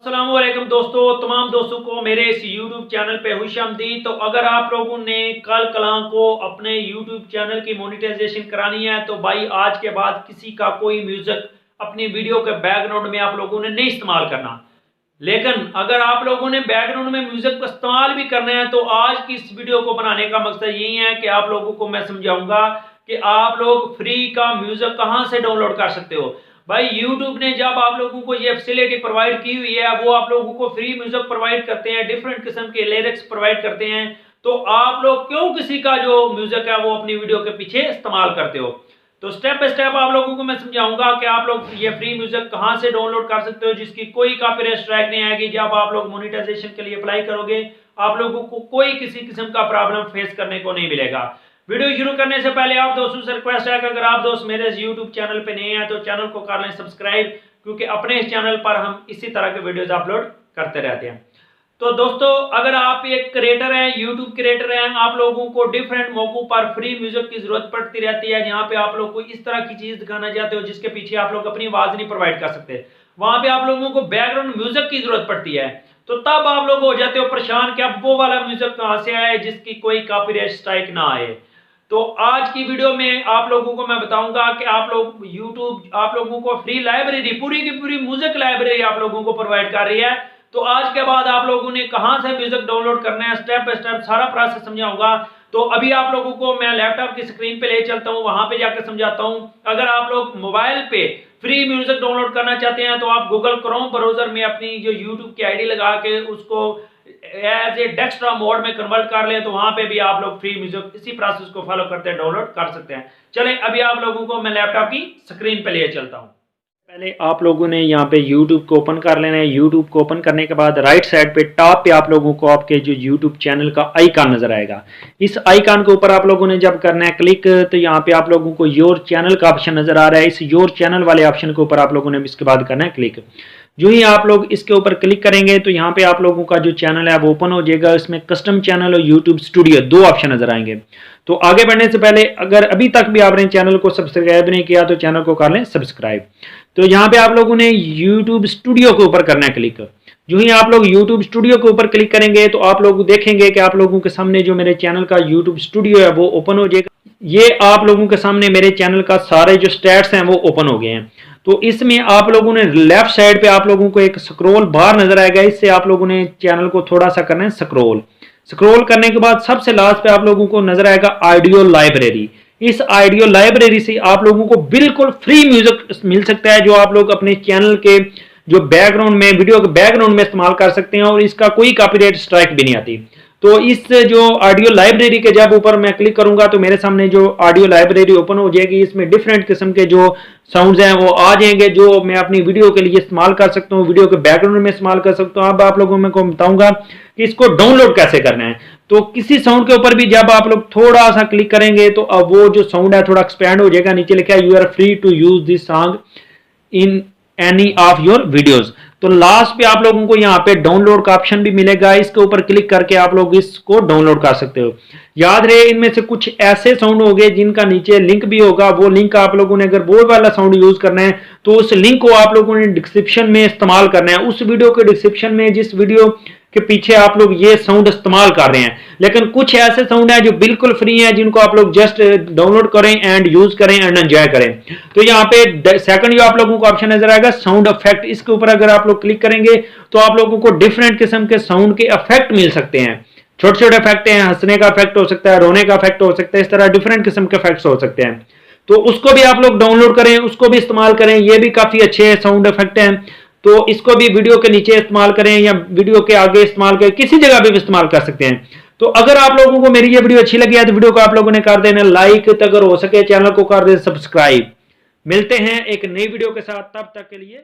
अस्सलाम वालेकुम दोस्तों, तमाम दोस्तों को मेरे इस YouTube चैनल पे खुश आमदीद। तो अगर आप लोगों ने कल कलां को अपने YouTube चैनल की मोनेटाइजेशन करानी है तो भाई आज के बाद किसी का कोई म्यूजिक अपनी वीडियो के बैकग्राउंड में आप लोगों ने नहीं इस्तेमाल करना। लेकिन अगर आप लोगों ने बैकग्राउंड में म्यूजिक का इस्तेमाल भी करना है तो आज की इस वीडियो को बनाने का मकसद यही है कि आप लोगों को मैं समझाऊंगा कि आप लोग फ्री का म्यूजिक कहां से डाउनलोड कर सकते हो। भाई YouTube ने जब आप लोगों को ये फैसिलिटी प्रोवाइड की हुई है, वो आप लोगों को फ्री म्यूजिक प्रोवाइड करते हैं, डिफरेंट किस्म के लिरिक्स प्रोवाइड करते हैं, तो आप लोग क्यों किसी का जो म्यूजिक है वो अपनी वीडियो के पीछे इस्तेमाल करते हो। तो स्टेप बाय स्टेप आप लोगों को मैं समझाऊंगा कि आप लोग ये फ्री म्यूजिक कहां से डाउनलोड कर सकते हो जिसकी कोई कॉपीराइट स्ट्राइक नहीं आएगी। जब आप लोग मोनेटाइजेशन के लिए अप्लाई करोगे आप लोगों को कोई किसी किस्म का प्रॉब्लम फेस करने को नहीं मिलेगा। वीडियो शुरू करने से पहले आप दोस्तों से रिक्वेस्ट है कि अगर आप दोस्त मेरे इस YouTube चैनल पे नए हैं तो चैनल को कर लें सब्सक्राइब, क्योंकि अपने इस चैनल पर हम इसी तरह के वीडियोस अपलोड करते रहते हैं। तो दोस्तों अगर आप एक क्रिएटर हैं, YouTube क्रिएटर हैं, आप लोगों को डिफरेंट मौकों पर फ्री म्यूजिक की जरूरत पड़ती रहती है, जहाँ पे आप लोग को इस तरह की चीज दिखाना चाहते हो जिसके पीछे आप लोग अपनी आवाज नहीं प्रोवाइड कर सकते, वहां पे आप लोगों को बैकग्राउंड म्यूजिक की जरूरत पड़ती है। तो तब आप लोग हो जाते हो परेशान कि अब वो वाला म्यूजिक कहां से आए जिसकी कोई कॉपीराइट स्ट्राइक ना आए। तो आज की वीडियो में आप लोगों को मैं बताऊंगा कि आप लोग YouTube आप लोगों को फ्री लाइब्रेरी, पूरी की पूरी म्यूजिक लाइब्रेरी आप लोगों को प्रोवाइड कर रही है। तो आज के बाद आप लोगों ने कहां से म्यूजिक डाउनलोड करना है स्टेप बाय स्टेप सारा प्रोसेस समझाऊंगा। तो अभी आप लोगों को मैं लैपटॉप की स्क्रीन पे ले चलता हूं, वहां पे जाकर समझाता हूं। अगर आप लोग मोबाइल पे फ्री म्यूजिक डाउनलोड करना चाहते हैं तो आप गूगल क्रोम ब्राउजर में अपनी जो YouTube की आईडी लगा के उसको एज ए डेस्कटॉप मोड में कन्वर्ट कर लें, तो वहां पे भी आप लोग फ्री म्यूजिक इसी प्रोसेस को फॉलो करते हैं डाउनलोड कर सकते हैं। चलें अभी आप लोगों को मैं लैपटॉप की स्क्रीन पे ले चलता हूं। पहले आप लोगों ने यहाँ पे YouTube को ओपन कर लेना है। YouTube को ओपन करने के बाद राइट साइड पे टॉप पे आप लोगों को आपके जो YouTube चैनल का आइकन नजर आएगा। इस आइकन के ऊपर आप लोगों ने जब करना है क्लिक, तो यहाँ पे आप लोगों को योर चैनल का ऑप्शन नजर आ रहा है। इस योर चैनल वाले ऑप्शन के ऊपर आप लोगों ने इसके बाद करना है क्लिक। जो ही आप लोग इसके ऊपर क्लिक करेंगे तो यहाँ पे आप लोगों का जो चैनल है वो ओपन हो जाएगा। इसमें कस्टम चैनल और यूट्यूब स्टूडियो दो ऑप्शन नजर आएंगे। तो आगे बढ़ने से पहले अगर अभी तक भी आपने चैनल को सब्सक्राइब नहीं किया तो चैनल को कर लें सब्सक्राइब। तो यहाँ पे आप लोगों ने यूट्यूब स्टूडियो के ऊपर करना है क्लिक। जो ही आप लोग यूट्यूब स्टूडियो के ऊपर क्लिक करेंगे तो आप लोग देखेंगे कि आप लोगों के सामने जो मेरे चैनल का यूट्यूब स्टूडियो है वो ओपन हो जाएगा। ये आप लोगों के सामने मेरे चैनल का सारे जो स्टैट्स हैं वो ओपन हो गए हैं। तो इसमें आप लोगों ने लेफ्ट साइड पे आप लोगों को एक स्क्रॉल बार नजर आएगा, इससे आप लोगों ने चैनल को थोड़ा सा करना है स्क्रॉल करने के बाद सबसे लास्ट पे आप लोगों को नजर आएगा ऑडियो लाइब्रेरी। इस ऑडियो लाइब्रेरी से आप लोगों को बिल्कुल फ्री म्यूजिक मिल सकता है जो आप लोग अपने चैनल के जो बैकग्राउंड में वीडियो के बैकग्राउंड में इस्तेमाल कर सकते हैं और इसका कोई कॉपीराइट स्ट्राइक भी नहीं आती। तो इस जो ऑडियो लाइब्रेरी के जब ऊपर मैं क्लिक करूंगा तो मेरे सामने जो ऑडियो लाइब्रेरी ओपन हो जाएगी। इसमें डिफरेंट किस्म के जो साउंड्स हैं वो आ जाएंगे जो मैं अपनी वीडियो के लिए इस्तेमाल कर सकता हूँ, वीडियो के बैकग्राउंड में इस्तेमाल कर सकता हूँ। अब आप लोगों को बताऊंगा कि इसको डाउनलोड कैसे करना है। तो किसी साउंड के ऊपर भी जब आप लोग थोड़ा सा क्लिक करेंगे तो अब वो जो साउंड है थोड़ा एक्सपैंड हो जाएगा। नीचे लिखा है you are free to use this song in any of your videos. तो लास्ट पे आप लोगों को यहाँ पे डाउनलोड का ऑप्शन भी मिलेगा, इसके ऊपर क्लिक करके आप लोग इसको डाउनलोड कर सकते हो। याद रहे इनमें से कुछ ऐसे साउंड होंगे जिनका नीचे लिंक भी होगा, वो लिंक आप लोगों ने अगर वो वाला साउंड यूज करना है तो उस लिंक को आप लोगों ने डिस्क्रिप्शन में इस्तेमाल करना है। उस वीडियो के डिस्क्रिप्शन में जिस वीडियो के पीछे आप लोग ये साउंड इस्तेमाल कर रहे हैं। लेकिन कुछ ऐसे साउंड है जो बिल्कुल फ्री हैं जिनको आप लोग जस्ट डाउनलोड करें एंड यूज करें एंड एंजॉय करें। तो यहाँ पे सेकंड जो आप लोगों को ऑप्शन नजर आएगा साउंड इफेक्ट, इसके ऊपर अगर आप लोग क्लिक करेंगे तो आप लोगों को डिफरेंट किस्म के साउंड के इफेक्ट मिल सकते हैं। छोटे छोटे इफेक्ट हैं, हंसने का इफेक्ट हो सकता है, रोने का इफेक्ट हो सकता है, इस तरह डिफरेंट किस्म के इफेक्ट्स हो सकते हैं। तो उसको भी आप लोग डाउनलोड करें, उसको भी इस्तेमाल करें। ये भी काफी अच्छे साउंड इफेक्ट हैं, तो इसको भी वीडियो के नीचे इस्तेमाल करें या वीडियो के आगे इस्तेमाल करें, किसी जगह भी इस्तेमाल कर सकते हैं। तो अगर आप लोगों को मेरी ये वीडियो अच्छी लगी है तो वीडियो को आप लोगों ने कर देना लाइक, अगर हो सके चैनल को कर देना सब्सक्राइब। मिलते हैं एक नई वीडियो के साथ, तब तक के लिए।